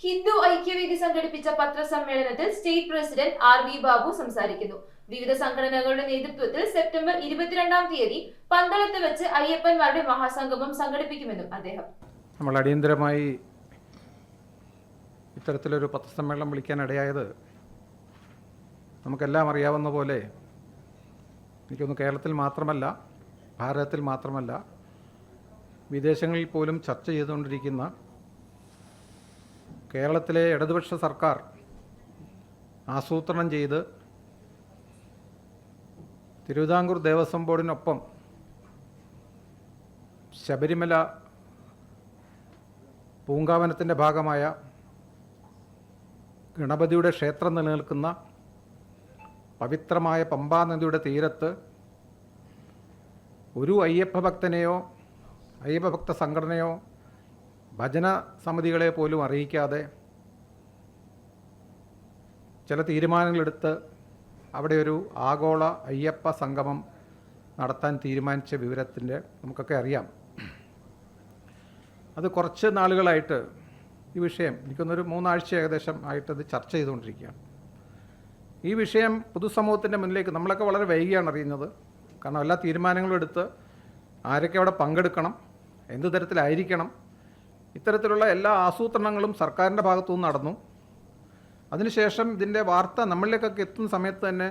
ഹിന്ദു ഐക്യവേദി സംഘടിപ്പിച്ച പത്രസമ്മേളനത്തിൽ state president RV Babu സംസാരിക്കുന്നു. വിവിധ സംഘടനകളുടെ നേതൃത്വത്തിൽ സെപ്റ്റംബർ 22-ാം തീയതി പന്തളത്ത് വെച്ച് അയ്യപ്പന്മാരുടെ മഹാസംഗമം സംഘടിപ്പിക്കുമെന്നും അദ്ദേഹം. നമ്മൾ അടിയന്തരമായി ഇത്തരത്തിലൊരു പത്രസമ്മേളനം വിളിക്കാനിടയായത് നമുക്കെല്ലാം അറിയാവുന്ന പോലെ എനിക്കൊന്ന് കേരളത്തിൽ മാത്രമല്ല, ഭാരതത്തിൽ മാത്രമല്ല, വിദേശങ്ങളിൽ പോലും ചർച്ച ചെയ്തുകൊണ്ടിരിക്കുന്ന കേരളത്തിലെ ഇടതുപക്ഷ സർക്കാർ ആസൂത്രണം ചെയ്ത് തിരുവിതാംകൂർ ദേവസ്വം ബോർഡിനൊപ്പം ശബരിമല പൂങ്കാവനത്തിൻ്റെ ഭാഗമായ ഗണപതിയുടെ ക്ഷേത്രം നിലനിൽക്കുന്ന പവിത്രമായ പമ്പാ നദിയുടെ തീരത്ത് ഒരു അയ്യപ്പ ഭക്തനെയോ അയ്യപ്പഭക്ത സംഘടനയോ ഭജന സമിതികളെ പോലും അറിയിക്കാതെ ചില തീരുമാനങ്ങളെടുത്ത് അവിടെ ഒരു ആഗോള അയ്യപ്പ സംഗമം നടത്താൻ തീരുമാനിച്ച വിവരത്തിൻ്റെ നമുക്കൊക്കെ അറിയാം. അത് കുറച്ച് നാളുകളായിട്ട് ഈ വിഷയം എനിക്കൊന്നൊരു 3 ആഴ്ച ഏകദേശം ആയിട്ടത് ചർച്ച ചെയ്തുകൊണ്ടിരിക്കുകയാണ്. ഈ വിഷയം പൊതുസമൂഹത്തിൻ്റെ മുന്നിലേക്ക് നമ്മളൊക്കെ വളരെ വൈകിയാണ് അറിയുന്നത്. കാരണം എല്ലാ തീരുമാനങ്ങളും എടുത്ത് ആരൊക്കെ അവിടെ പങ്കെടുക്കണം, എന്ത് തരത്തിലായിരിക്കണം, ഇത്തരത്തിലുള്ള എല്ലാ ആസൂത്രണങ്ങളും സർക്കാരിൻ്റെ ഭാഗത്തുനിന്ന് നടന്നു. അതിനുശേഷം ഇതിൻ്റെ വാർത്ത നമ്മളിലേക്കൊക്കെ എത്തുന്ന സമയത്ത് തന്നെ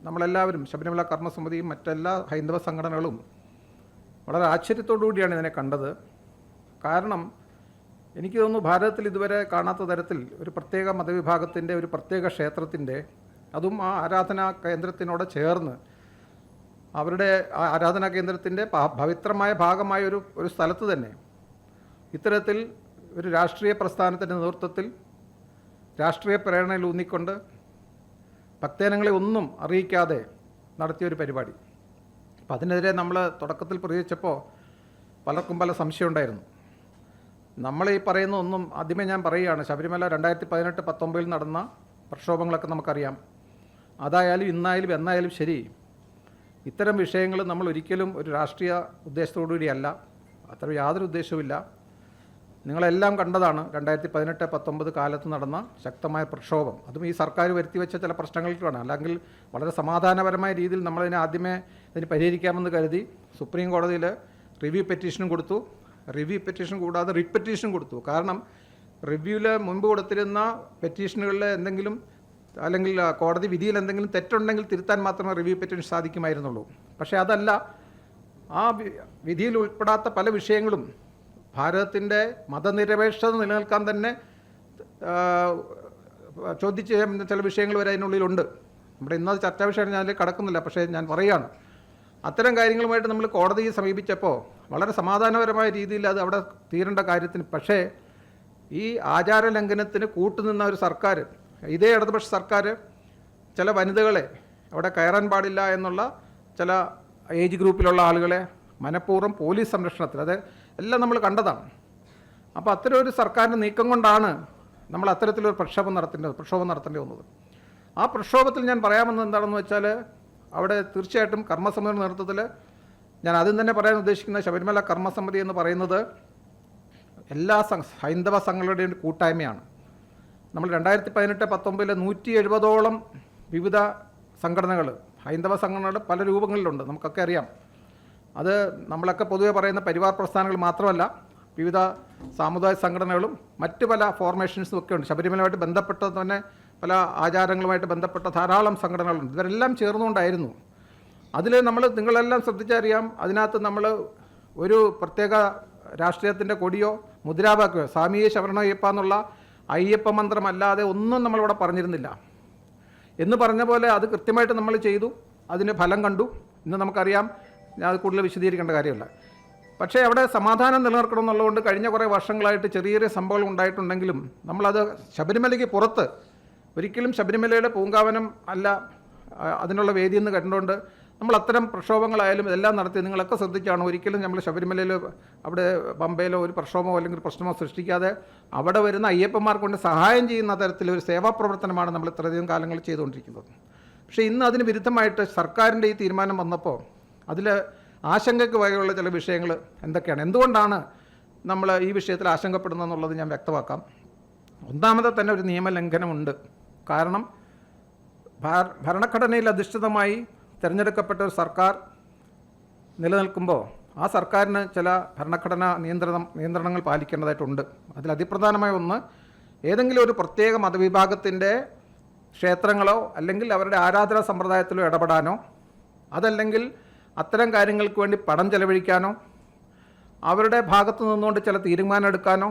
നമ്മളെല്ലാവരും, ശബരിമല കർമ്മസമിതിയും മറ്റെല്ലാ ഹൈന്ദവ സംഘടനകളും വളരെ ആശ്ചര്യത്തോടു കൂടിയാണ് ഇതിനെ കണ്ടത്. കാരണം എനിക്ക് തോന്നുന്നു ഭാരതത്തിൽ ഇതുവരെ കാണാത്ത തരത്തിൽ ഒരു പ്രത്യേക മതവിഭാഗത്തിൻ്റെ ഒരു പ്രത്യേക ക്ഷേത്രത്തിൻ്റെ, അതും ആ ആരാധനാ കേന്ദ്രത്തിനോട് ചേർന്ന് അവരുടെ ആരാധനാ കേന്ദ്രത്തിൻ്റെ പവിത്രമായ ഭാഗമായ ഒരു സ്ഥലത്ത് തന്നെ ഇത്തരത്തിൽ ഒരു രാഷ്ട്രീയ പ്രസ്ഥാനത്തിൻ്റെ നേതൃത്വത്തിൽ രാഷ്ട്രീയ പ്രേരണയിൽ ഊന്നിക്കൊണ്ട് ഭക്തജനങ്ങളെ ഒന്നും അറിയിക്കാതെ നടത്തിയൊരു പരിപാടി. അപ്പം അതിനെതിരെ നമ്മൾ തുടക്കത്തിൽ പ്രതികരിച്ചപ്പോൾ പലർക്കും പല സംശയമുണ്ടായിരുന്നു. നമ്മൾ ഈ പറയുന്ന ഒന്നും ആദ്യമേ ഞാൻ പറയുകയാണ്, ശബരിമല 2018-19 നടന്ന പ്രക്ഷോഭങ്ങളൊക്കെ നമുക്കറിയാം. അതായാലും ഇന്നായാലും എന്നായാലും ശരി, ഇത്തരം വിഷയങ്ങൾ നമ്മൾ ഒരിക്കലും ഒരു രാഷ്ട്രീയ ഉദ്ദേശത്തോടു കൂടിയല്ല, അത്ര യാതൊരു ഉദ്ദേശവുമില്ല. നിങ്ങളെല്ലാം കണ്ടതാണ് 2018-19 കാലത്ത് നടന്ന ശക്തമായ പ്രക്ഷോഭം. അതും ഈ സർക്കാർ വരുത്തിവെച്ച ചില പ്രശ്നങ്ങൾക്കാണ്. അല്ലെങ്കിൽ വളരെ സമാധാനപരമായ രീതിയിൽ നമ്മളതിനെ ആദ്യമേ ഇതിന് പരിഹരിക്കാമെന്ന് കരുതി സുപ്രീം കോടതിയിൽ റിവ്യൂ പെറ്റീഷനും കൊടുത്തു. റിവ്യൂ പെറ്റീഷൻ കൂടാതെ റിറ്റ് പെറ്റീഷൻ കൊടുത്തു. കാരണം റിവ്യൂവിൽ മുൻപ് കൊടുത്തിരുന്ന പെറ്റീഷനുകളിൽ എന്തെങ്കിലും അല്ലെങ്കിൽ കോടതി വിധിയിൽ എന്തെങ്കിലും തെറ്റുണ്ടെങ്കിൽ തിരുത്താൻ മാത്രമേ റിവ്യൂ പെറ്റീഷൻ സാധിക്കുമായിരുന്നുള്ളൂ. പക്ഷേ അതല്ല, ആ വിധിയിൽ ഉൾപ്പെടാത്ത പല വിഷയങ്ങളും ഭാരതത്തിൻ്റെ മതനിരപേക്ഷത നിലനിൽക്കാൻ തന്നെ ചോദിച്ച ചില വിഷയങ്ങൾ വരെ അതിനുള്ളിലുണ്ട്. നമ്മുടെ ഇന്നത് ചർച്ചാ വിഷയം ഞാൻ അതിൽ കടക്കുന്നില്ല, പക്ഷേ ഞാൻ പറയുകയാണ്, അത്തരം കാര്യങ്ങളുമായിട്ട് നമ്മൾ കോടതിയെ സമീപിച്ചപ്പോൾ വളരെ സമാധാനപരമായ രീതിയിൽ അത് അവിടെ തീരേണ്ട കാര്യത്തിന്, പക്ഷേ ഈ ആചാരലംഘനത്തിന് കൂട്ടുനിന്ന ഒരു സർക്കാർ, ഇതേ ഇടതുപക്ഷ സർക്കാർ, ചില വനിതകളെ അവിടെ കയറാൻ പാടില്ല എന്നുള്ള ചില ഏജ് ഗ്രൂപ്പിലുള്ള ആളുകളെ മനഃപൂർവ്വം പോലീസ് സംരക്ഷണത്തിൽ, അത് എല്ലാം നമ്മൾ കണ്ടതാണ്. അപ്പോൾ അത്തരം ഒരു സർക്കാരിൻ്റെ നീക്കം കൊണ്ടാണ് നമ്മൾ അത്തരത്തിലൊരു പ്രക്ഷോഭം നടത്തേണ്ടി വന്നത്. ആ പ്രക്ഷോഭത്തിൽ ഞാൻ പറയാമെന്നത് എന്താണെന്ന് വെച്ചാൽ, അവിടെ തീർച്ചയായിട്ടും കർമ്മസമിതിയുടെ നേതൃത്വത്തിൽ, ഞാൻ ആദ്യം തന്നെ പറയാൻ ഉദ്ദേശിക്കുന്ന ശബരിമല കർമ്മസമിതി എന്ന് പറയുന്നത് എല്ലാ ഹൈന്ദവ സംഘടനകളുടെയും കൂട്ടായ്മയാണ്. നമ്മൾ 2018-19 170ഓളം വിവിധ സംഘടനകൾ, ഹൈന്ദവ സംഘടനകൾ പല രൂപങ്ങളിലുണ്ട്, നമുക്കൊക്കെ അറിയാം. അത് നമ്മളൊക്കെ പൊതുവെ പറയുന്ന പരിവാർ പ്രസ്ഥാനങ്ങൾ മാത്രമല്ല, വിവിധ സാമുദായിക സംഘടനകളും മറ്റ് പല ഫോർമേഷൻസും ഒക്കെ ഉണ്ട്. ശബരിമലയുമായിട്ട് ബന്ധപ്പെട്ട തന്നെ പല ആചാരങ്ങളുമായിട്ട് ബന്ധപ്പെട്ട ധാരാളം സംഘടനകളുണ്ട്. ഇവരെല്ലാം ചേർന്നുകൊണ്ടായിരുന്നു. അതിൽ നിങ്ങളെല്ലാം ശ്രദ്ധിച്ചറിയാം, അതിനകത്ത് നമ്മൾ ഒരു പ്രത്യേക രാഷ്ട്രീയത്തിൻ്റെ കൊടിയോ മുദ്രാവാക്യമോ സ്വാമിയെ ശരണയ്യപ്പ എന്നുള്ള അയ്യപ്പ മന്ത്രമല്ലാതെ ഒന്നും നമ്മളിവിടെ പറഞ്ഞിരുന്നില്ല. എന്ന് പറഞ്ഞ പോലെ അത് കൃത്യമായിട്ട് നമ്മൾ ചെയ്തു, അതിന് ഫലം കണ്ടു. ഇന്ന് നമുക്കറിയാം, ഞാൻ അത് കൂടുതൽ വിശദീകരിക്കേണ്ട കാര്യമില്ല. പക്ഷേ അവിടെ സമാധാനം നിലനിർത്തണം എന്നുള്ളതുകൊണ്ട് കഴിഞ്ഞ കുറേ വർഷങ്ങളായിട്ട് ചെറിയ ചെറിയ സംഭവങ്ങൾ ഉണ്ടായിട്ടുണ്ടെങ്കിലും നമ്മളത് ശബരിമലയ്ക്ക് പുറത്ത് ഒരിക്കലും ശബരിമലയുടെ പൂങ്കാവനം അല്ല അതിനുള്ള വേദിയെന്ന് കണ്ടുകൊണ്ട് നമ്മൾ അത്തരം പ്രക്ഷോഭങ്ങളായാലും ഇതെല്ലാം നടത്തി. നിങ്ങളൊക്കെ ശ്രദ്ധിച്ചാണ്, ഒരിക്കലും നമ്മൾ ശബരിമലയിൽ അവിടെ പമ്പയിലോ ഒരു പ്രക്ഷോഭമോ അല്ലെങ്കിൽ പ്രശ്നമോ സൃഷ്ടിക്കാതെ അവിടെ വരുന്ന അയ്യപ്പന്മാർക്ക് കൊണ്ട് സഹായം ചെയ്യുന്ന തരത്തിലൊരു സേവാ പ്രവർത്തനമാണ് നമ്മൾ ഇത്രയധികം കാലങ്ങൾ ചെയ്തുകൊണ്ടിരിക്കുന്നത്. പക്ഷേ ഇന്ന് അതിന് വിരുദ്ധമായിട്ട് സർക്കാരിൻ്റെ ഈ തീരുമാനം വന്നപ്പോൾ അതിൽ ആശങ്കയ്ക്ക് വകയുള്ള ചില വിഷയങ്ങൾ എന്തൊക്കെയാണ്, എന്തുകൊണ്ടാണ് നമ്മൾ ഈ വിഷയത്തിൽ ആശങ്കപ്പെടുന്നതെന്നുള്ളത് ഞാൻ വ്യക്തമാക്കാം. ഒന്നാമത്തെ തന്നെ ഒരു നിയമലംഘനമുണ്ട്. കാരണം ഭരണഘടനയിൽ അധിഷ്ഠിതമായി തിരഞ്ഞെടുക്കപ്പെട്ട ഒരു സർക്കാർ നിലനിൽക്കുമ്പോൾ ആ സർക്കാരിന് ചില ഭരണഘടനാ നിയന്ത്രണങ്ങൾ പാലിക്കേണ്ടതായിട്ടുണ്ട്. അതിൽ അതിപ്രധാനമായ ഒന്ന്, ഏതെങ്കിലും ഒരു പ്രത്യേക മതവിഭാഗത്തിൻ്റെ ക്ഷേത്രങ്ങളോ അല്ലെങ്കിൽ അവരുടെ ആരാധനാ സമ്പ്രദായത്തിലോ ഇടപെടാനോ, അതല്ലെങ്കിൽ അത്തരം കാര്യങ്ങൾക്ക് വേണ്ടി പണം ചെലവഴിക്കാനോ, അവരുടെ ഭാഗത്തു നിന്നുകൊണ്ട് ചില തീരുമാനം എടുക്കാനോ,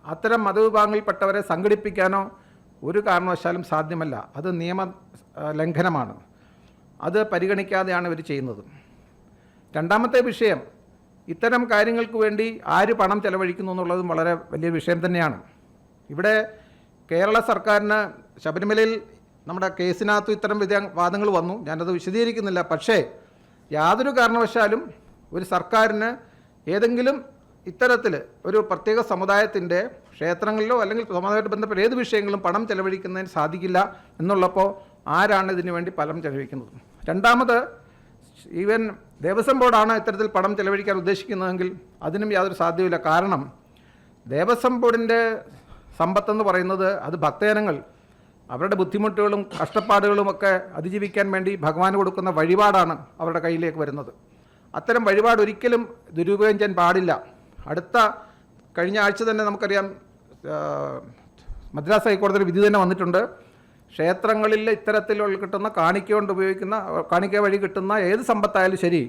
അത്തരം മതവിഭാഗങ്ങളിൽപ്പെട്ടവരെ സംഘടിപ്പിക്കാനോ ഒരു കാരണവശാലും സാധ്യമല്ല. അത് നിയമ ലംഘനമാണ്. അത് പരിഗണിക്കാതെയാണ് ഇവർ ചെയ്യുന്നത്. രണ്ടാമത്തെ വിഷയം, ഇത്തരം കാര്യങ്ങൾക്ക് വേണ്ടി ആര് പണം ചെലവഴിക്കുന്നു എന്നുള്ളതും വളരെ വലിയ വിഷയം തന്നെയാണ്. ഇവിടെ കേരള സർക്കാരിന് ശബരിമലയിൽ നമ്മുടെ കേസിനകത്തും ഇത്തരം വാദങ്ങൾ വന്നു, ഞാനത് വിശദീകരിക്കുന്നില്ല. പക്ഷേ യാതൊരു കാരണവശാലും ഒരു സർക്കാരിന് ഏതെങ്കിലും ഇത്തരത്തിൽ ഒരു പ്രത്യേക സമുദായത്തിൻ്റെ ക്ഷേത്രങ്ങളിലോ അല്ലെങ്കിൽ സമുദായമായിട്ട് ബന്ധപ്പെട്ട ഏത് വിഷയങ്ങളും പണം ചെലവഴിക്കുന്നതിന് സാധിക്കില്ല എന്നുള്ളപ്പോൾ ആരാണ് ഇതിനു വേണ്ടി പണം ചെലവഴിക്കുന്നത്? രണ്ടാമത്, ഈവൻ ദേവസ്വം ബോർഡാണ് ഇത്തരത്തിൽ പണം ചെലവഴിക്കാൻ ഉദ്ദേശിക്കുന്നതെങ്കിൽ അതിനും യാതൊരു സാധ്യതയില്ല. കാരണം ദേവസ്വം ബോർഡിൻ്റെ സമ്പത്തെന്ന് പറയുന്നത് അത് ഭക്തജനങ്ങൾ അവരുടെ ബുദ്ധിമുട്ടുകളും കഷ്ടപ്പാടുകളും ഒക്കെ അതിജീവിക്കാൻ വേണ്ടി ഭഗവാന് കൊടുക്കുന്ന വഴിപാടാണ് അവരുടെ കയ്യിലേക്ക് വരുന്നത്. അത്തരം വഴിപാട് ഒരിക്കലും ദുരുപയോഗം ചെയ്യാൻ പാടില്ല. കഴിഞ്ഞ ആഴ്ച തന്നെ നമുക്കറിയാം, മദ്രാസ് ഹൈക്കോടതിയുടെ വിധി തന്നെ വന്നിട്ടുണ്ട്. ക്ഷേത്രങ്ങളിൽ ഇത്തരത്തിലുള്ള കിട്ടുന്ന കാണിക്ക വഴി കിട്ടുന്ന ഏത് സമ്പത്തായാലും ശരി,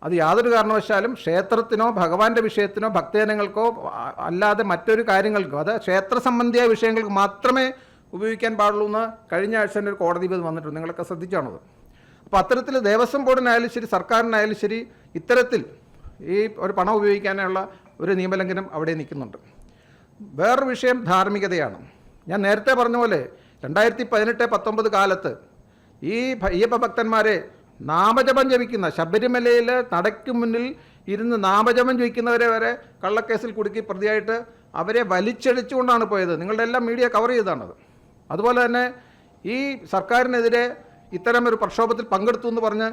അത് യാതൊരു കാരണവശാലും ക്ഷേത്രത്തിനോ ഭഗവാന്റെ വിഷയത്തിനോ ഭക്തജനങ്ങൾക്കോ അല്ലാതെ മറ്റൊരു കാര്യങ്ങൾക്കോ, അത് ക്ഷേത്ര സംബന്ധിയായ വിഷയങ്ങൾക്ക് മാത്രമേ ഉപയോഗിക്കാൻ പാടുള്ളൂ എന്ന് കഴിഞ്ഞ ആഴ്ച തന്നെ ഒരു കോടതി വിധി വന്നിട്ടുണ്ട്. നിങ്ങളൊക്കെ ശ്രദ്ധിച്ചാണത്. അപ്പോൾ അത്തരത്തിൽ ദേവസ്വം ബോർഡിനായാലും ശരി സർക്കാരിനായാലും ശരി ഇത്തരത്തിൽ ഈ ഒരു പണം ഉപയോഗിക്കാനുള്ള ഒരു നിയമലംഘനം അവിടെ നിൽക്കുന്നുണ്ട്. വേറൊരു വിഷയം ധാർമ്മികതയാണ്. ഞാൻ നേരത്തെ പറഞ്ഞ പോലെ 2018-19 കാലത്ത് ഈ അയ്യപ്പ ഭക്തന്മാരെ നാമജപം ജപിക്കുന്ന, ശബരിമലയിൽ നടയ്ക്ക് മുന്നിൽ ഇരുന്ന് നാമജപം ജപിക്കുന്നവരെ വരെ കള്ളക്കേസിൽ കുടുക്കി പ്രതിയായിട്ട് അവരെ വലിച്ചടിച്ചുകൊണ്ടാണ് പോയത്. നിങ്ങളുടെ എല്ലാം മീഡിയ കവർ ചെയ്താണത്. അതുപോലെ തന്നെ ഈ സർക്കാരിനെതിരെ ഇത്തരം ഒരു പ്രക്ഷോഭത്തിൽ പങ്കെടുത്തു എന്ന് പറഞ്ഞ്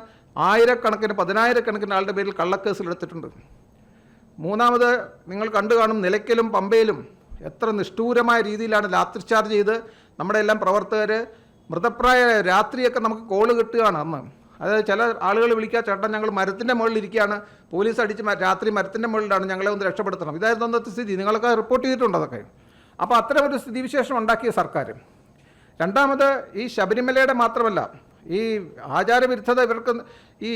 പതിനായിരക്കണക്കിന് ആളുടെ പേരിൽ കള്ളക്കേസിൽ എടുത്തിട്ടുണ്ട്. മൂന്നാമത്, നിങ്ങൾ കണ്ടു കാണും, നിലയ്ക്കലും പമ്പയിലും എത്ര നിഷ്ഠൂരമായ രീതിയിലാണ് ലാത്തിചാർജ് ചെയ്ത് നമ്മുടെ എല്ലാം പ്രവർത്തകർ മൃതപ്രായ രാത്രിയൊക്കെ നമുക്ക് കോള് കിട്ടുകയാണ് അന്ന്. അതായത് ചില ആളുകൾ വിളിക്കുക, ചേട്ടൻ ഞങ്ങൾ മരത്തിൻ്റെ മുകളിൽ ഇരിക്കുകയാണ്, പോലീസ് അടിച്ച് രാത്രി മരത്തിൻ്റെ മുകളിലാണ്, ഞങ്ങളെ ഒന്ന് രക്ഷപ്പെടുത്തണം. ഇതായിരുന്നു അന്നത്തെ സ്ഥിതി. നിങ്ങളൊക്കെ റിപ്പോർട്ട് ചെയ്തിട്ടുണ്ട് അതൊക്കെ. അപ്പോൾ അത്തരം ഒരു സ്ഥിതിവിശേഷം ഉണ്ടാക്കിയ സർക്കാർ. രണ്ടാമത്, ഈ ശബരിമലയുടെ മാത്രമല്ല, ഈ ആചാരവിരുദ്ധത ഇവർക്ക് ഈ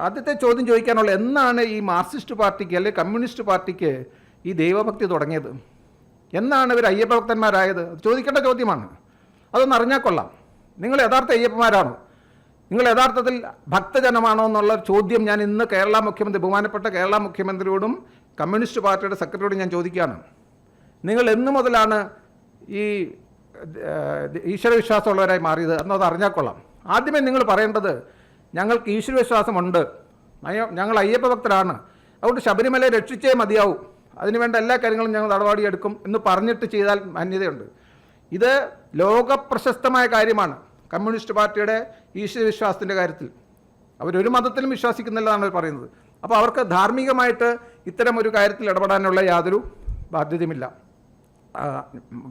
ആദ്യത്തെ ചോദ്യം ചോദിക്കാനുള്ള, എന്നാണ് ഈ മാർക്സിസ്റ്റ് പാർട്ടിക്ക് അല്ലെങ്കിൽ കമ്മ്യൂണിസ്റ്റ് പാർട്ടിക്ക് ഈ ദൈവഭക്തി തുടങ്ങിയത്? എന്നാണ് ഇവർ അയ്യപ്പ ഭക്തന്മാരായത്? ചോദിക്കേണ്ട ചോദ്യമാണ്. അതൊന്ന് അറിഞ്ഞാൽ കൊള്ളാം. നിങ്ങൾ യഥാർത്ഥ അയ്യപ്പന്മാരാണോ? നിങ്ങൾ യഥാർത്ഥത്തിൽ ഭക്തജനമാണോ എന്നുള്ള ചോദ്യം ഞാൻ ഇന്ന് ബഹുമാനപ്പെട്ട കേരള മുഖ്യമന്ത്രിയോടും കമ്മ്യൂണിസ്റ്റ് പാർട്ടിയുടെ സെക്രട്ടറിയോടും ഞാൻ ചോദിക്കുകയാണ്. നിങ്ങൾ എന്ന് മുതലാണ് ഈ ഈശ്വരവിശ്വാസമുള്ളവരായി മാറിയത് എന്നത് അറിഞ്ഞാൽ കൊള്ളാം. ആദ്യമേ നിങ്ങൾ പറയേണ്ടത്, ഞങ്ങൾക്ക് ഈശ്വരവിശ്വാസമുണ്ട്, ഞങ്ങൾ അയ്യപ്പ ഭക്തരാണ്, അതുകൊണ്ട് ശബരിമലയെ രക്ഷിച്ചേ മതിയാവും, അതിനുവേണ്ട എല്ലാ കാര്യങ്ങളും ഞങ്ങൾ നടപടിയെടുക്കും എന്ന് പറഞ്ഞിട്ട് ചെയ്താൽ മാന്യതയുണ്ട്. ഇത് ലോകപ്രശസ്തമായ കാര്യമാണ് കമ്മ്യൂണിസ്റ്റ് പാർട്ടിയുടെ ഈശ്വരവിശ്വാസത്തിൻ്റെ കാര്യത്തിൽ. അവരൊരു മതത്തിലും വിശ്വസിക്കുന്നില്ലെന്നാണ് അവർ പറയുന്നത്. അപ്പോൾ അവർക്ക് ധാർമ്മികമായിട്ട് ഇത്തരം ഒരു കാര്യത്തിൽ ഇടപെടാനുള്ള യാതൊരു ബാധ്യതയുമില്ല.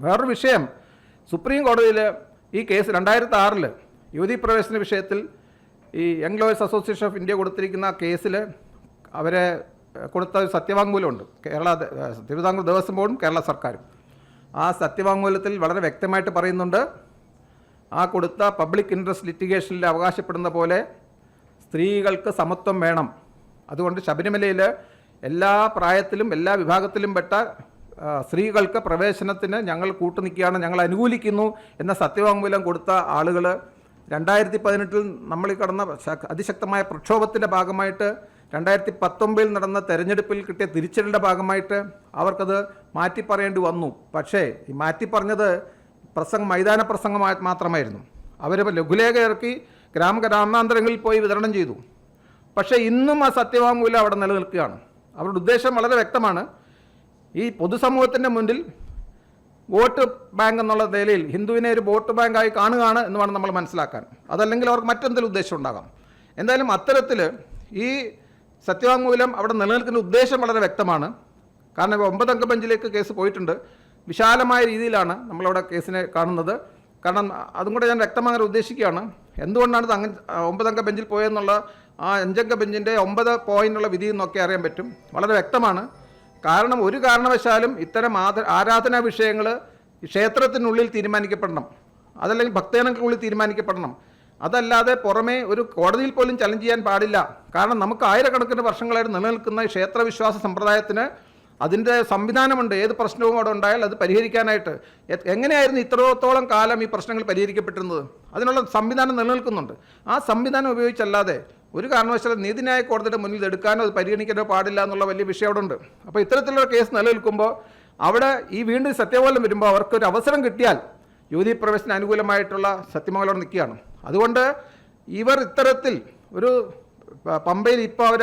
വേറൊരു വിഷയം, സുപ്രീം കോടതിയിൽ ഈ കേസ് 2006 യുവതീ പ്രവേശന വിഷയത്തിൽ ഈ young lawyers association of India കൊടുത്തിരിക്കുന്ന കേസിൽ അവരെ കൊടുത്ത ഒരു സത്യവാങ്മൂലമുണ്ട്. തിരുവിതാംകൂർ ദേവസ്വം ബോർഡും കേരള സർക്കാരും. ആ സത്യവാങ്മൂലത്തിൽ വളരെ വ്യക്തമായിട്ട് പറയുന്നുണ്ട്, ആ കൊടുത്ത പബ്ലിക് ഇൻട്രസ്റ്റ് ലിറ്റിഗേഷനിൽ അവകാശപ്പെടുന്ന പോലെ സ്ത്രീകൾക്ക് സമത്വം വേണം. അതുകൊണ്ട് ശബരിമലയിൽ എല്ലാ പ്രായത്തിലും എല്ലാ വിഭാഗത്തിലും പെട്ട സ്ത്രീകൾക്ക് പ്രവേശനത്തിന് ഞങ്ങൾ കൂട്ടുനിൽക്കുകയാണ്, ഞങ്ങൾ അനുകൂലിക്കുന്നു എന്ന സത്യവാങ്മൂലം കൊടുത്ത ആളുകൾ 2018 നമ്മളിൽ കടന്ന അതിശക്തമായ പ്രക്ഷോഭത്തിൻ്റെ ഭാഗമായിട്ട് 2019 നടന്ന തെരഞ്ഞെടുപ്പിൽ കിട്ടിയ തിരിച്ചടിയുടെ ഭാഗമായിട്ട് അവർക്കത് മാറ്റിപ്പറയേണ്ടി വന്നു. പക്ഷേ ഈ മാറ്റിപ്പറഞ്ഞത് മൈതാന പ്രസംഗമായി മാത്രമായിരുന്നു. അവർ ലഘുലേഖ ഇറക്കി ഗ്രാമാന്തരങ്ങളിൽ പോയി വിതരണം ചെയ്തു. പക്ഷേ ഇന്നും ആ സത്യവാങ്മൂലം അവിടെ നിലനിൽക്കുകയാണ്. അവരുടെ ഉദ്ദേശം വളരെ വ്യക്തമാണ്. ഈ പൊതുസമൂഹത്തിൻ്റെ മുന്നിൽ വോട്ട് ബാങ്ക് എന്നുള്ള നിലയിൽ ഹിന്ദുവിനെ ഒരു വോട്ട് ബാങ്കായി കാണുകയാണ് എന്ന് വേണം നമ്മൾ മനസ്സിലാക്കാൻ. അതല്ലെങ്കിൽ അവർക്ക് മറ്റെന്തെങ്കിലും ഉദ്ദേശം ഉണ്ടാകാം. എന്തായാലും അത്തരത്തിൽ ഈ സത്യവാങ്മൂലം അവിടെ നിലനിൽക്കുന്ന ഉദ്ദേശം വളരെ വ്യക്തമാണ്. കാരണം 9 അംഗ ബെഞ്ചിലേക്ക് കേസ് പോയിട്ടുണ്ട്. വിശാലമായ രീതിയിലാണ് നമ്മളവിടെ കേസിനെ കാണുന്നത്. കാരണം അതും കൂടെ ഞാൻ വ്യക്തമാകാൻ ഉദ്ദേശിക്കുകയാണ്. എന്തുകൊണ്ടാണ് ഇത് അങ്ങനെ 9 അംഗ ബെഞ്ചിൽ പോയെന്നുള്ള ആ 5 അംഗ ബെഞ്ചിൻ്റെ 9 പോയിന്റുള്ള വിധി എന്നൊക്കെ അറിയാൻ പറ്റും. വളരെ വ്യക്തമാണ്. കാരണം ഒരു കാരണവശാലും ഇത്തരം ആരാധനാ വിഷയങ്ങൾ ക്ഷേത്രത്തിനുള്ളിൽ തീരുമാനിക്കപ്പെടണം, അതല്ലെങ്കിൽ ഭക്തജനങ്ങൾക്കുള്ളിൽ തീരുമാനിക്കപ്പെടണം. അതല്ലാതെ പുറമേ ഒരു കോടതിയിൽ പോലും ചലഞ്ച് ചെയ്യാൻ പാടില്ല. കാരണം നമുക്ക് ആയിരക്കണക്കിന് വർഷങ്ങളായിട്ട് നിലനിൽക്കുന്ന ക്ഷേത്രവിശ്വാസ സമ്പ്രദായത്തിന് അതിൻ്റെ സംവിധാനമുണ്ട്. ഏത് പ്രശ്നവും അവിടെ ഉണ്ടായാൽ അത് പരിഹരിക്കാനായിട്ട്. എങ്ങനെയായിരുന്നു ഇത്രത്തോളം കാലം ഈ പ്രശ്നങ്ങൾ പരിഹരിക്കപ്പെട്ടിരുന്നത്? അതിനുള്ള സംവിധാനം നിലനിൽക്കുന്നുണ്ട്. ആ സംവിധാനം ഉപയോഗിച്ചല്ലാതെ ഒരു കാരണവശാലും നീതിന്യായ കോടതിയുടെ മുന്നിൽ എടുക്കാനോ അത് പരിഗണിക്കാനോ പാടില്ല എന്നുള്ള വലിയ വിഷയം അവിടെ ഉണ്ട്. അപ്പോൾ ഇത്തരത്തിലുള്ള കേസ് നിലനിൽക്കുമ്പോൾ അവിടെ ഈ വീണ്ടും സത്യവാങ്മൂലം വരുമ്പോൾ അവർക്കൊരു അവസരം കിട്ടിയാൽ യുവതീ പ്രവേശന അനുകൂലമായിട്ടുള്ള സത്യമംഗലം നിൽക്കുകയാണ്. അതുകൊണ്ട് ഇവർ ഇത്തരത്തിൽ ഒരു പമ്പയിൽ ഇപ്പോൾ അവർ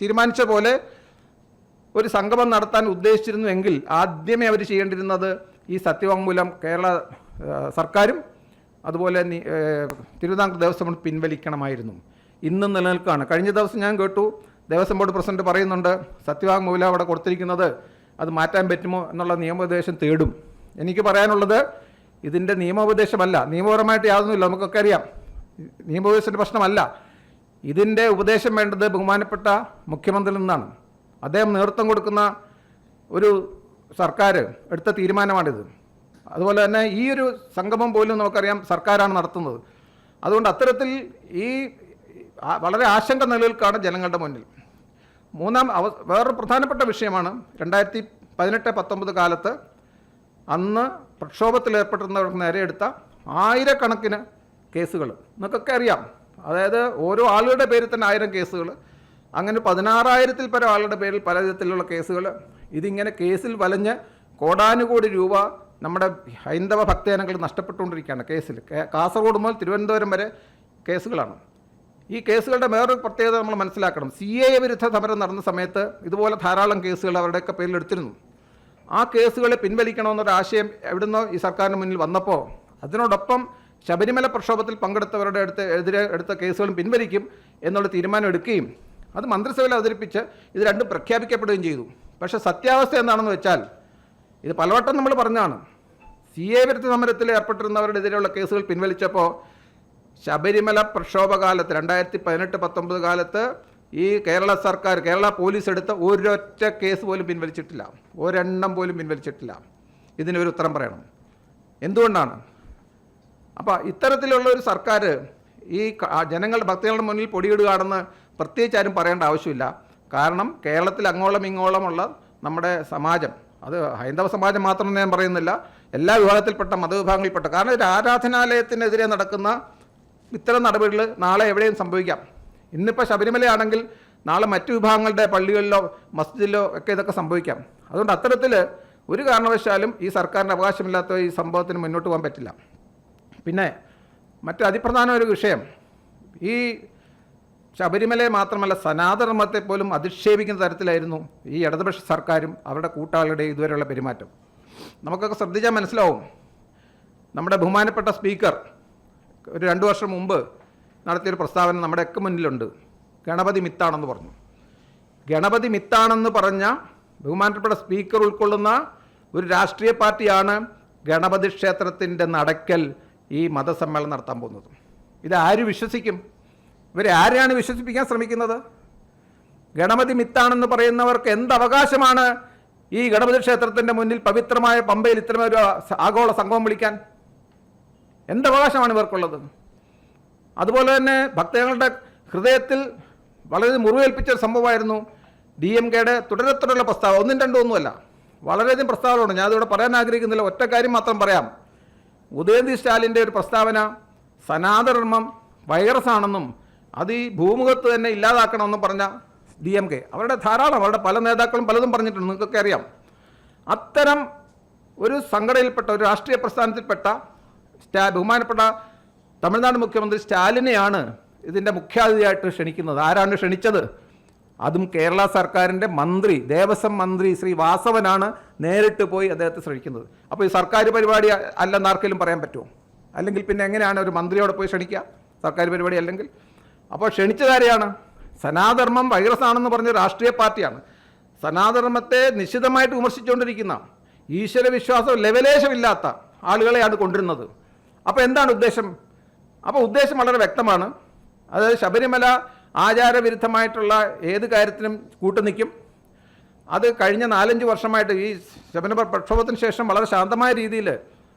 തീരുമാനിച്ച പോലെ ഒരു സംഗമം നടത്താൻ ഉദ്ദേശിച്ചിരുന്നു എങ്കിൽ ആദ്യമേ അവർ ചെയ്യേണ്ടിരുന്നത് ഈ സത്യവാങ്മൂലം കേരള സർക്കാരും അതുപോലെ തിരുവിതാംകൂർ ദേവസ്വം ബോർഡ് പിൻവലിക്കണമായിരുന്നു. ഇന്നും നിലനിൽക്കുകയാണ്. കഴിഞ്ഞ ദിവസം ഞാൻ കേട്ടു ദേവസ്വം ബോർഡ് പ്രസിഡന്റ് പറയുന്നുണ്ട് സത്യവാങ്മൂലം അവിടെ കൊടുത്തിരിക്കുന്നത് അത് മാറ്റാൻ പറ്റുമോ എന്നുള്ള നിയമോപദേശം തേടും. എനിക്ക് പറയാനുള്ളത് ഇതിൻ്റെ നിയമോപദേശമല്ല, നിയമപരമായിട്ട് യാതൊന്നുമില്ല, നമുക്കൊക്കെ അറിയാം, നിയമോപദേശത്തിൻ്റെ പ്രശ്നമല്ല. ഇതിൻ്റെ ഉപദേശം വേണ്ടത് ബഹുമാനപ്പെട്ട മുഖ്യമന്ത്രിയിൽ നിന്നാണ്. അദ്ദേഹം നേതൃത്വം കൊടുക്കുന്ന ഒരു സർക്കാർ എടുത്ത തീരുമാനമാണിത്. അതുപോലെ തന്നെ ഈ ഒരു സംഗമം പോലും നമുക്കറിയാം സർക്കാരാണ് നടത്തുന്നത്. അതുകൊണ്ട് അത്തരത്തിൽ ഈ വളരെ ആശങ്ക നിലനിൽക്കുകയാണ് ജനങ്ങളുടെ മുന്നിൽ. വേറൊരു പ്രധാനപ്പെട്ട വിഷയമാണ് 2018-19 കാലത്ത് അന്ന് പ്രക്ഷോഭത്തിലേർപ്പെട്ടിരുന്നവർക്ക് നേരെ എടുത്ത ആയിരക്കണക്കിന് കേസുകൾ നിങ്ങൾക്കൊക്കെ അറിയാം. അതായത് ഓരോ ആളുകളുടെ പേരിൽ തന്നെ 1000 കേസുകൾ, അങ്ങനെ 16,000-ൽ പരം ആളുടെ പേരിൽ പല വിധത്തിലുള്ള കേസുകൾ. ഇതിങ്ങനെ കേസിൽ വലഞ്ഞ് കോടാനുകോടി രൂപ നമ്മുടെ ഹൈന്ദവ ഭക്തജനങ്ങൾ നഷ്ടപ്പെട്ടുകൊണ്ടിരിക്കുകയാണ് കേസിൽ. കാസർഗോഡ് മുതൽ തിരുവനന്തപുരം വരെ കേസുകളാണ്. ഈ കേസുകളുടെ വേറൊരു പ്രത്യേകത നമ്മൾ മനസ്സിലാക്കണം. CAA വിരുദ്ധ സമരം നടന്ന സമയത്ത് ഇതുപോലെ ധാരാളം കേസുകൾ അവരുടെയൊക്കെ പേരിൽ എടുത്തിരുന്നു. ആ കേസുകളെ പിൻവലിക്കണമെന്നൊരു ആശയം എവിടുന്നോ ഈ സർക്കാരിന് മുന്നിൽ വന്നപ്പോൾ അതിനോടൊപ്പം ശബരിമല പ്രക്ഷോഭത്തിൽ പങ്കെടുത്തവരുടെ എതിരെ എടുത്ത കേസുകളും പിൻവലിക്കും എന്നുള്ള തീരുമാനം എടുക്കുകയും അത് മന്ത്രിസഭയിൽ അവതരിപ്പിച്ച് ഇത് രണ്ടും പ്രഖ്യാപിക്കപ്പെടുകയും ചെയ്തു. പക്ഷേ സത്യാവസ്ഥ എന്താണെന്ന് വെച്ചാൽ ഇത് പലവട്ടം നമ്മൾ പറഞ്ഞാണ്. CAA വിരുദ്ധ സമരത്തിൽ ഏർപ്പെട്ടിരുന്നവരുടെ എതിരെയുള്ള കേസുകൾ പിൻവലിച്ചപ്പോൾ ശബരിമല പ്രക്ഷോഭകാലത്ത് 2018-19 കാലത്ത് ഈ കേരള സർക്കാർ, കേരള പോലീസ് എടുത്ത ഒരൊറ്റ കേസ് പോലും പിൻവലിച്ചിട്ടില്ല, ഒരെണ്ണം പോലും പിൻവലിച്ചിട്ടില്ല. ഇതിനൊരു ഉത്തരം പറയണം. എന്തുകൊണ്ടാണ്? അപ്പോൾ ഇത്തരത്തിലുള്ള ഒരു സർക്കാർ ഈ ജനങ്ങളുടെ ഭക്തകളുടെ മുന്നിൽ പൊടിയിടുകയാണെന്ന് പ്രത്യേകിച്ച് ആരും പറയേണ്ട ആവശ്യമില്ല. കാരണം കേരളത്തിൽ അങ്ങോളം ഇങ്ങോളമുള്ള നമ്മുടെ സമാജം, അത് ഹൈന്ദവ സമാജം മാത്രമെന്ന് ഞാൻ പറയുന്നില്ല, എല്ലാ വിഭാഗത്തിൽപ്പെട്ട മതവിഭാഗങ്ങളിൽപ്പെട്ട, കാരണം ഒരു ആരാധനാലയത്തിനെതിരെ നടക്കുന്ന ഇത്തരം നടപടികൾ നാളെ എവിടെയും സംഭവിക്കാം. ഇന്നിപ്പോൾ ശബരിമലയാണെങ്കിൽ നാളെ മറ്റു വിഭാഗങ്ങളുടെ പള്ളികളിലോ മസ്ജിദിലോ ഒക്കെ ഇതൊക്കെ സംഭവിക്കാം. അതുകൊണ്ട് അത്തരത്തിൽ ഒരു കാരണവശാലും ഈ സർക്കാരിന് അവകാശമില്ലാത്ത ഈ സംഭവത്തിന് മുന്നോട്ട് പോകാൻ പറ്റില്ല. പിന്നെ മറ്റ് അതിപ്രധാന ഒരു വിഷയം, ഈ ശബരിമലയെ മാത്രമല്ല സനാതനധർമ്മത്തെ പോലും അധിക്ഷേപിക്കുന്ന തരത്തിലായിരുന്നു ഈ ഇടതുപക്ഷ സർക്കാരും അവരുടെ കൂട്ടാളികളുടെ ഇതുവരെയുള്ള പെരുമാറ്റം. നമുക്കൊക്കെ ശ്രദ്ധിച്ചാൽ മനസ്സിലാവും. നമ്മുടെ ബഹുമാനപ്പെട്ട സ്പീക്കർ ഒരു 2 വർഷം മുമ്പ് നടത്തിയൊരു പ്രസ്താവന നമ്മുടെയൊക്കെ മുന്നിലുണ്ട്. ഗണപതി മിത്താണെന്ന് പറഞ്ഞു. ഗണപതി മിത്താണെന്ന് പറഞ്ഞ ബഹുമാനപ്പെട്ട സ്പീക്കർ ഉൾക്കൊള്ളുന്ന ഒരു രാഷ്ട്രീയ പാർട്ടിയാണ് ഗണപതി ക്ഷേത്രത്തിൻ്റെ നടക്കൽ ഈ മതസമ്മേളനം നടത്താൻ പോകുന്നത്. ഇത് ആര് വിശ്വസിക്കും? ഇവരെ ആരെയാണ് വിശ്വസിപ്പിക്കാൻ ശ്രമിക്കുന്നത്? ഗണപതി മിത്താണെന്ന് പറയുന്നവർക്ക് എന്ത് അവകാശമാണ് ഈ ഗണപതി ക്ഷേത്രത്തിൻ്റെ മുന്നിൽ പവിത്രമായ പമ്പയിൽ ഇത്തരമൊരു ആഗോള സംഗമം വിളിക്കാൻ? എന്തവകാശമാണ് ഇവർക്കുള്ളത്? അതുപോലെ തന്നെ ഭക്തജനങ്ങളുടെ ഹൃദയത്തിൽ വളരെ മുറിവേൽപ്പിച്ച സംഭവമായിരുന്നു DMKയുടെ തുടരെത്തുടരുള്ള പ്രസ്താവന. 1, 2 ഒന്നുമല്ല, വളരെയധികം പ്രസ്താവനയുണ്ട്. ഞാനതിവിടെ പറയാൻ ആഗ്രഹിക്കുന്നില്ല, ഒറ്റ കാര്യം മാത്രം പറയാം. ഉദയനിധി സ്റ്റാലിൻ്റെ ഒരു പ്രസ്താവന സനാതനധർമ്മം വൈറസാണെന്നും അത് ഈ ഭൂമുഖത്ത് തന്നെ ഇല്ലാതാക്കണമെന്നും പറഞ്ഞ DMK, അവരുടെ ധാരാളം, അവരുടെ പല നേതാക്കളും പലതും പറഞ്ഞിട്ടുണ്ട്, നിങ്ങൾക്കൊക്കെ അറിയാം. അത്തരം ഒരു സംഘടനയിൽപ്പെട്ട ഒരു രാഷ്ട്രീയ പ്രസ്ഥാനത്തിൽപ്പെട്ട ബഹുമാനപ്പെട്ട തമിഴ്നാട് മുഖ്യമന്ത്രി സ്റ്റാലിനെയാണ് ഇതിൻ്റെ മുഖ്യാതിഥിയായിട്ട് ക്ഷണിക്കുന്നത്. ആരാണ് ക്ഷണിച്ചത്? അതും കേരള സർക്കാരിൻ്റെ മന്ത്രി, ദേവസ്വം മന്ത്രി ശ്രീ വാസവനാണ് നേരിട്ട് പോയി അദ്ദേഹത്തെ ക്ഷണിക്കുന്നത്. അപ്പോൾ ഈ സർക്കാർ പരിപാടി അല്ലെന്ന് ആർക്കെങ്കിലും പറയാൻ പറ്റുമോ? അല്ലെങ്കിൽ പിന്നെ എങ്ങനെയാണ് ഒരു മന്ത്രിയോടെ പോയി ക്ഷണിക്കുക? സർക്കാർ പരിപാടി അല്ലെങ്കിൽ. അപ്പോൾ ക്ഷണിച്ചതാരെയാണ്? സനാതനധർമ്മം വൈറസാണെന്ന് പറഞ്ഞ രാഷ്ട്രീയ പാർട്ടിയാണ്. സനാതനധർമ്മത്തെ നിശിതമായിട്ട് വിമർശിച്ചുകൊണ്ടിരിക്കുന്ന ഈശ്വരവിശ്വാസം ലെവലേശമില്ലാത്ത ആളുകളെയാണ് കൊണ്ടുവരുന്നത്. അപ്പോൾ എന്താണ് ഉദ്ദേശം? അപ്പോൾ ഉദ്ദേശം വളരെ വ്യക്തമാണ്. അതായത് ശബരിമല ആചാരവിരുദ്ധമായിട്ടുള്ള ഏത് കാര്യത്തിനും കൂട്ടുനിൽക്കും. അത് കഴിഞ്ഞ 4-5 വർഷമായിട്ട് ഈ ശബരിമല പ്രക്ഷോഭത്തിന് ശേഷം വളരെ ശാന്തമായ രീതിയിൽ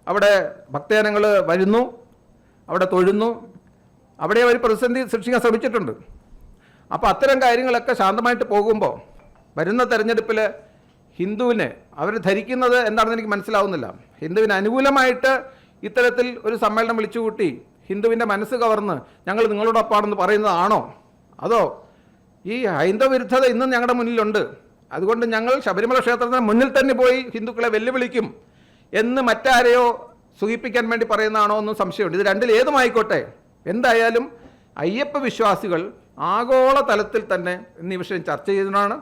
അവിടെ ഭക്തജനങ്ങൾ വരുന്നു, അവിടെ തൊഴുന്നു, അവിടെ അവർ പ്രതിസന്ധി സൃഷ്ടിക്കാൻ ശ്രമിച്ചിട്ടുണ്ട്. അപ്പോൾ അത്തരം കാര്യങ്ങളൊക്കെ ശാന്തമായിട്ട് പോകുമ്പോൾ വരുന്ന തെരഞ്ഞെടുപ്പിൽ ഹിന്ദുവിനെ അവർ ധരിക്കുന്നത് എന്താണെന്ന് എനിക്ക് മനസ്സിലാവുന്നില്ല. ഹിന്ദുവിന് അനുകൂലമായിട്ട് ഇത്തരത്തിൽ ഒരു സമ്മേളനം വിളിച്ചുകൂട്ടി ഹിന്ദുവിൻ്റെ മനസ്സ് കവർന്ന് ഞങ്ങൾ നിങ്ങളോടൊപ്പമാണെന്ന് പറയുന്നതാണോ? അതോ ഈ ഹൈന്ദവ വിരുദ്ധത ഇന്നും ഞങ്ങളുടെ മുന്നിലുണ്ട്, അതുകൊണ്ട് ഞങ്ങൾ ശബരിമല ക്ഷേത്രത്തിന് മുന്നിൽ തന്നെ പോയി ഹിന്ദുക്കളെ വെല്ലുവിളിക്കും എന്ന് മറ്റാരെയോ സൂചിപ്പിക്കാൻ വേണ്ടി പറയുന്നതാണോ എന്നും സംശയമുണ്ട്. ഇത് രണ്ടിൽ ഏതുമായിക്കോട്ടെ, എന്തായാലും അയ്യപ്പ വിശ്വാസികൾ ആഗോള തലത്തിൽ തന്നെ ഇന്ന് ഈ വിഷയം ചർച്ച ചെയ്തതാണ്.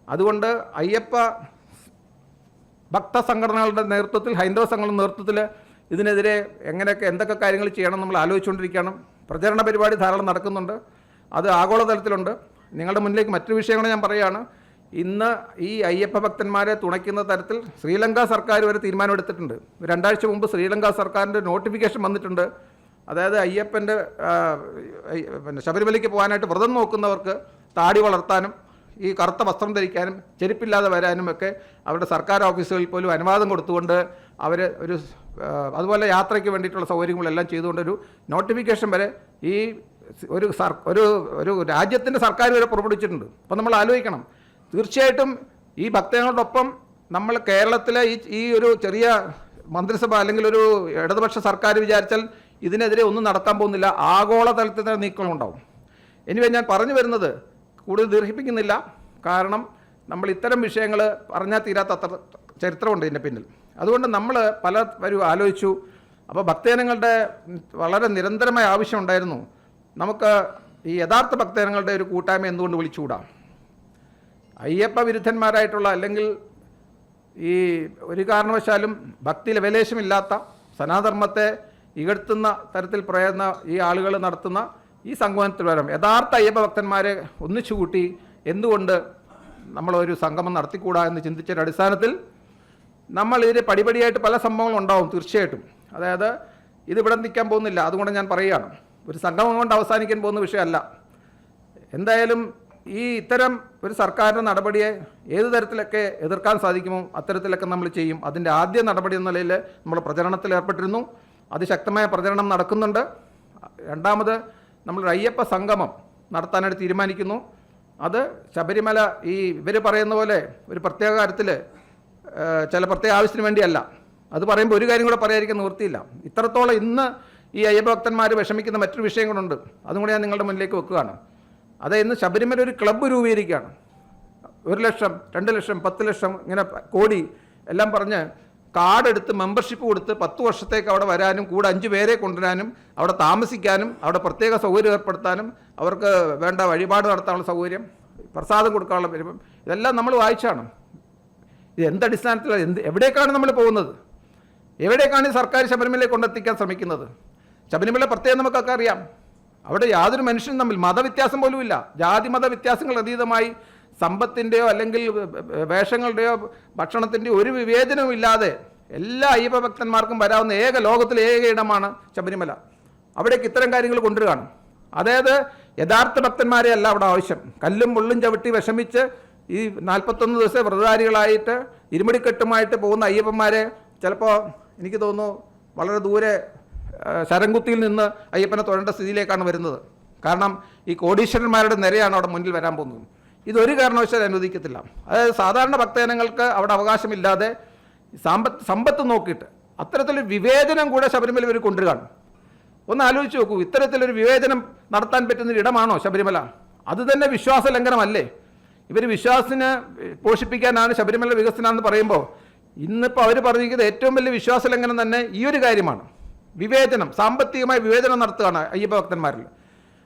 അതുകൊണ്ട് അയ്യപ്പ ഭക്ത സംഘടനകളുടെ നേതൃത്വത്തിൽ, ഹൈന്ദവ സംഘടനയുടെ നേതൃത്വത്തിൽ ഇതിനെതിരെ എന്തൊക്കെ കാര്യങ്ങൾ ചെയ്യണം നമ്മൾ ആലോചിച്ചുകൊണ്ടിരിക്കുകയാണ്. പ്രചരണ പരിപാടി ധാരാളം നടക്കുന്നുണ്ട്, അത് ആഗോളതലത്തിലുണ്ട്. നിങ്ങളുടെ മുന്നിലേക്ക് മറ്റൊരു വിഷയം കൂടെ ഞാൻ പറയുകയാണ്. ഇന്ന് ഈ അയ്യപ്പ ഭക്തന്മാരെ തുണയ്ക്കുന്ന തരത്തിൽ ശ്രീലങ്ക സർക്കാർ വരെ തീരുമാനമെടുത്തിട്ടുണ്ട്. 2 ആഴ്ച മുമ്പ് ശ്രീലങ്ക സർക്കാരിൻ്റെ നോട്ടിഫിക്കേഷൻ വന്നിട്ടുണ്ട്. അതായത് അയ്യപ്പൻ്റെ ശബരിമലയ്ക്ക് പോകാനായിട്ട് വ്രതം നോക്കുന്നവർക്ക് താടി വളർത്താനും ഈ കറുത്ത വസ്ത്രം ധരിക്കാനും ചെരുപ്പില്ലാതെ വരാനും ഒക്കെ അവരുടെ സർക്കാർ ഓഫീസുകളിൽ പോലും അനുവാദം കൊടുത്തുകൊണ്ട് അവർ അതുപോലെ യാത്രയ്ക്ക് വേണ്ടിയിട്ടുള്ള സൗകര്യങ്ങളെല്ലാം ചെയ്തുകൊണ്ടൊരു നോട്ടിഫിക്കേഷൻ വരെ ഈ ഒരു രാജ്യത്തിൻ്റെ സർക്കാർ വരെ പുറപ്പെടുവിച്ചിട്ടുണ്ട്. അപ്പോൾ നമ്മൾ ആലോചിക്കണം, തീർച്ചയായിട്ടും ഈ ഭക്തജനങ്ങളോടൊപ്പം നമ്മൾ കേരളത്തിലെ ഈ ഒരു ചെറിയ മന്ത്രിസഭ അല്ലെങ്കിൽ ഒരു ഇടതുപക്ഷ സർക്കാർ വിചാരിച്ചാൽ ഇതിനെതിരെ ഒന്നും നടക്കാൻ പോകുന്നില്ല. ആഗോള തലത്തിൽ തന്നെ നീക്കങ്ങളുണ്ടാവും. എനിവേ ഞാൻ പറഞ്ഞു വരുന്നത് കൂടുതൽ ദീർഘിപ്പിക്കുന്നില്ല, കാരണം നമ്മൾ ഇത്തരം വിഷയങ്ങൾ പറഞ്ഞാൽ തീരാത്ത അത്ര ചരിത്രമുണ്ട് ഇതിൻ്റെ പിന്നിൽ. അതുകൊണ്ട് നമ്മൾ പലവരും ആലോചിച്ചു. അപ്പോൾ ഭക്തജനങ്ങളുടെ വളരെ നിരന്തരമായ ആവശ്യമുണ്ടായിരുന്നു, നമുക്ക് ഈ യഥാർത്ഥ ഭക്തജനങ്ങളുടെ ഒരു കൂട്ടായ്മ എന്തുകൊണ്ട് വിളിച്ചുകൂടാം? അയ്യപ്പ വിരുദ്ധന്മാരായിട്ടുള്ള അല്ലെങ്കിൽ ഈ ഒരു കാരണവശാലും ഭക്തി ലെവലേശമില്ലാത്ത സനാതനധർമ്മത്തെ ഇകഴ്ത്തുന്ന തരത്തിൽ പറയുന്ന ഈ ആളുകൾ നടത്തുന്ന ഈ സംഗമത്തിൽ വരാം യഥാർത്ഥ അയ്യപ്പ ഭക്തന്മാരെ ഒന്നിച്ചുകൂട്ടി എന്തുകൊണ്ട് നമ്മളൊരു സംഗമം നടത്തിക്കൂടാ എന്ന് ചിന്തിച്ചൊരു അടിസ്ഥാനത്തിൽ നമ്മൾ ഇതിന് പടിപടിയായിട്ട് പല സംഭവങ്ങളും ഉണ്ടാവും തീർച്ചയായിട്ടും. അതായത് ഇതിവിടെ നിൽക്കാൻ പോകുന്നില്ല, അതുകൊണ്ട് ഞാൻ പറയുകയാണ്, ഒരു സംഗമം കൊണ്ട് അവസാനിക്കാൻ പോകുന്ന വിഷയമല്ല. എന്തായാലും ഈ ഇത്തരം ഒരു സർക്കാരിൻ്റെ നടപടിയെ ഏത് തരത്തിലൊക്കെ എതിർക്കാൻ സാധിക്കുമോ അത്തരത്തിലൊക്കെ നമ്മൾ ചെയ്യും. അതിൻ്റെ ആദ്യ നടപടി എന്ന നിലയിൽ നമ്മൾ പ്രചരണത്തിൽ ഏർപ്പെട്ടിരുന്നു, അതിശക്തമായ പ്രചരണം നടക്കുന്നുണ്ട്. രണ്ടാമത് നമ്മളൊരു അയ്യപ്പ സംഗമം നടത്താനായിട്ട് തീരുമാനിക്കുന്നു. അത് ശബരിമല ഈ ഇവർ പറയുന്ന പോലെ ഒരു പ്രത്യേക കാര്യത്തിൽ ചില പ്രത്യേക ആവശ്യത്തിന് വേണ്ടിയല്ല. അത് പറയുമ്പോൾ ഒരു കാര്യം കൂടെ പറയാതിരിക്കാൻ നിവൃത്തിയില്ല. ഇത്രത്തോളം ഇന്ന് ഈ അയ്യപ്പ ഭക്തന്മാർ വിഷമിക്കുന്ന മറ്റൊരു വിഷയം കൂടെ ഉണ്ട്, അതും കൂടെ ഞാൻ നിങ്ങളുടെ മുന്നിലേക്ക് വെക്കുകയാണ്. അത് ഇന്ന് ശബരിമല ഒരു ക്ലബ്ബ് രൂപീകരിക്കുകയാണ്. 1 ലക്ഷം 2 ലക്ഷം 10 ലക്ഷം ഇങ്ങനെ കോടി എല്ലാം പറഞ്ഞ് കാർഡെടുത്ത് മെമ്പർഷിപ്പ് കൊടുത്ത് 10 വർഷത്തേക്ക് അവിടെ വരാനും കൂടെ 5 പേരെ കൊണ്ടുവരാനും അവിടെ താമസിക്കാനും അവിടെ പ്രത്യേക സൗകര്യം ഏർപ്പെടുത്താനും അവർക്ക് വേണ്ട വഴിപാട് നടത്താനുള്ള സൗകര്യം, പ്രസാദം കൊടുക്കാനുള്ള വരുമ്പം ഇതെല്ലാം നമ്മൾ വായിച്ചാണ്. ഇത് എന്തടിസ്ഥാനത്തിലാണ് എവിടേക്കാണ് നമ്മൾ പോകുന്നത്? എവിടേക്കാണ് ഈ സർക്കാർ ശബരിമലയെ കൊണ്ടെത്തിക്കാൻ ശ്രമിക്കുന്നത്? ശബരിമല പ്രത്യേകം നമുക്കൊക്കെ അറിയാം, അവിടെ യാതൊരു മനുഷ്യനും തമ്മിൽ മതവ്യത്യാസം പോലും ഇല്ല. ജാതി മത വ്യത്യാസങ്ങൾ അതീതമായി സമ്പത്തിൻ്റെയോ അല്ലെങ്കിൽ വേഷങ്ങളുടെയോ ഭക്ഷണത്തിൻ്റെയോ ഒരു വിവേചനവും ഇല്ലാതെ എല്ലാ അയ്യപ്പ ഭക്തന്മാർക്കും വരാവുന്ന ലോകത്തിലെ ഏക ഇടമാണ് ശബരിമല. അവിടേക്ക് ഇത്തരം കാര്യങ്ങൾ കൊണ്ടുവരികയാണ്. അതായത് യഥാർത്ഥ ഭക്തന്മാരെ അല്ല അവിടെ ആവശ്യം. കല്ലും മുള്ളും ചവിട്ടി വിഷമിച്ച് ഈ 41 ദിവസം വ്രതധാരികളായിട്ട് ഇരുമുടിക്കെട്ടുമായിട്ട് പോകുന്ന അയ്യപ്പന്മാരെ ചിലപ്പോൾ എനിക്ക് തോന്നുന്നു വളരെ ദൂരെ ശരംകുത്തിയിൽ നിന്ന് അയ്യപ്പനെ തൊഴേണ്ട സ്ഥിതിയിലേക്കാണ് വരുന്നത്. കാരണം ഈ കോടീശ്വരന്മാരുടെ നിരയാണ് അവിടെ മുന്നിൽ വരാൻ പോകുന്നത്. ഇതൊരു കാരണവശാലും അനുവദിക്കത്തില്ല. അതായത് സാധാരണ ഭക്തജനങ്ങൾക്ക് അവിടെ അവകാശമില്ലാതെ സമ്പത്ത് നോക്കിയിട്ട് അത്തരത്തിലൊരു വിവേചനം കൂടെ ശബരിമല ഇവർ കൊണ്ടുവരികയാണ്. ഒന്ന് ആലോചിച്ച് നോക്കൂ, ഇത്തരത്തിലൊരു വിവേചനം നടത്താൻ പറ്റുന്നൊരു ഇടമാണോ ശബരിമല? അത് തന്നെ വിശ്വാസ ലംഘനമല്ലേ? ഇവർ വിശ്വാസത്തിന് പോഷിപ്പിക്കാനാണ് ശബരിമല വികസനം എന്ന് പറയുമ്പോൾ ഇന്നിപ്പോൾ അവർ പറഞ്ഞിരിക്കുന്നത് ഏറ്റവും വലിയ വിശ്വാസ ലംഘനം തന്നെ ഈ ഒരു കാര്യമാണ്. വിവേചനം, സാമ്പത്തികമായ വിവേചനം നടത്തുകയാണ് അയ്യപ്പ ഭക്തന്മാരിൽ.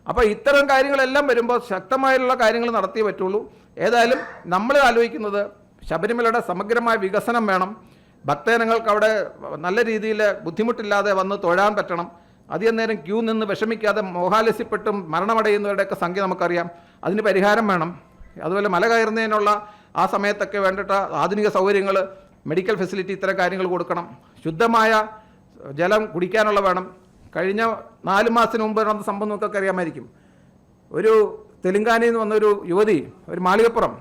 അപ്പോൾ ഇത്തരം കാര്യങ്ങളെല്ലാം വരുമ്പോൾ ശക്തമായുള്ള കാര്യങ്ങൾ നടത്തിയേ പറ്റുള്ളൂ. ഏതായാലും നമ്മൾ ആലോചിക്കുന്നത് ശബരിമലയുടെ സമഗ്രമായ വികസനം വേണം. ഭക്തജനങ്ങൾക്ക് അവിടെ നല്ല രീതിയിൽ ബുദ്ധിമുട്ടില്ലാതെ വന്ന് തൊഴാൻ പറ്റണം. അധികം നേരം ക്യൂ നിന്ന് വിഷമിക്കാതെ മോഹാലസ്യപ്പെട്ടും മരണമടയുന്നവരുടെയൊക്കെ സംഖ്യ നമുക്കറിയാം. അതിന് പരിഹാരം വേണം. അതുപോലെ മല കയറുന്നതിനുള്ള ആ സമയത്തൊക്കെ വേണ്ടിയിട്ട് ആധുനിക സൗകര്യങ്ങൾ മെഡിക്കൽ ഫെസിലിറ്റി, ഇത്തരം കാര്യങ്ങൾ കൊടുക്കണം. ശുദ്ധമായ ജലം കുടിക്കാനുള്ള വേണം. കഴിഞ്ഞ 4 മാസത്തിന് മുമ്പ് നടന്ന സംഭവം നമുക്കൊക്കെ അറിയാമായിരിക്കും. ഒരു തെലുങ്കാനയിൽ നിന്ന് വന്നൊരു യുവതി, ഒരു മാളികപ്പുറം,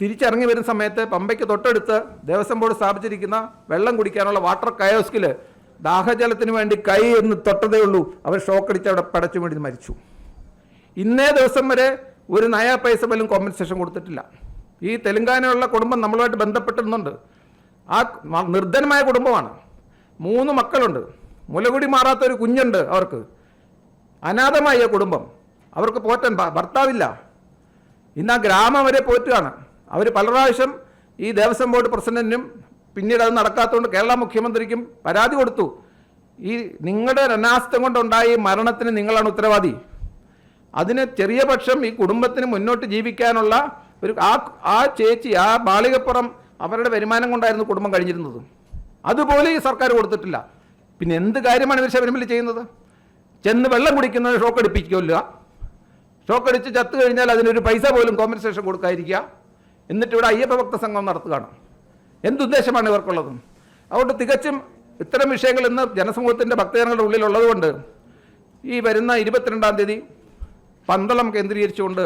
തിരിച്ചിറങ്ങി വരുന്ന സമയത്ത് പമ്പയ്ക്ക് തൊട്ടടുത്ത് ദേവസ്വം ബോർഡ് സ്ഥാപിച്ചിരിക്കുന്ന വെള്ളം കുടിക്കാനുള്ള വാട്ടർ കയോസ്കിൽ ദാഹജലത്തിന് വേണ്ടി കൈ എന്ന് തൊട്ടതേ ഉള്ളൂ, അവർ ഷോക്കടിച്ച് അവിടെ പടച്ചു വേണ്ടി മരിച്ചു. ഇന്നേ ദിവസം വരെ ഒരു നയാ പൈസ പോലും കോമ്പൻസേഷൻ കൊടുത്തിട്ടില്ല. ഈ തെലുങ്കാനയുള്ള കുടുംബം നമ്മളുമായിട്ട് ബന്ധപ്പെട്ടിരുന്നുണ്ട്. ആ നിർധനമായ കുടുംബമാണ്. 3 മക്കളുണ്ട്. മുലകുടി മാറാത്തൊരു കുഞ്ഞുണ്ട് അവർക്ക്. അനാഥമായ കുടുംബം. അവർക്ക് പോറ്റാൻ ഭർത്താവില്ല. ഇന്ന് ആ ഗ്രാമം വരെ പോറ്റുകയാണ്. അവർ പല പ്രാവശ്യം ഈ ദേവസ്വം ബോർഡ് പ്രസിഡന്റിനും പിന്നീട് അത് നടക്കാത്തതുകൊണ്ട് കേരള മുഖ്യമന്ത്രിക്കും പരാതി കൊടുത്തു. ഈ നിങ്ങളുടെ അനാസ്ഥം കൊണ്ടുണ്ടായ ഈ മരണത്തിന് നിങ്ങളാണ് ഉത്തരവാദി. അതിന് ചെറിയ പക്ഷം ഈ കുടുംബത്തിന് മുന്നോട്ട് ജീവിക്കാനുള്ള ഒരു ആ ചേച്ചി, ആ ബാളികപ്പുറം അവരുടെ വരുമാനം കൊണ്ടായിരുന്നു കുടുംബം കഴിഞ്ഞിരുന്നത്. അതുപോലെ ഈ സർക്കാർ കൊടുത്തിട്ടില്ല. പിന്നെ എന്ത് കാര്യമാണ് ഇവർ ശബരിമല ചെയ്യുന്നത്? ചെന്ന് വെള്ളം കുടിക്കുന്നത് ഷോക്കടിപ്പിക്കില്ല. ഷോക്കടിച്ച് ചത്തു കഴിഞ്ഞാൽ അതിനൊരു പൈസ പോലും കോമ്പൻസേഷൻ കൊടുക്കാതിരിക്കുക. എന്നിട്ട് ഇവിടെ അയ്യപ്പ ഭക്ത സംഘം നടത്തുകയാണ്. എന്തുദ്ദേശമാണ് ഇവർക്കുള്ളത്? അതുകൊണ്ട് തികച്ചും ഇത്തരം വിഷയങ്ങൾ ഇന്ന് ജനസമൂഹത്തിൻ്റെ ഭക്തജനങ്ങളുടെ ഉള്ളിലുള്ളതുകൊണ്ട് ഈ വരുന്ന 22-ാം തീയതി പന്തളം കേന്ദ്രീകരിച്ചുകൊണ്ട്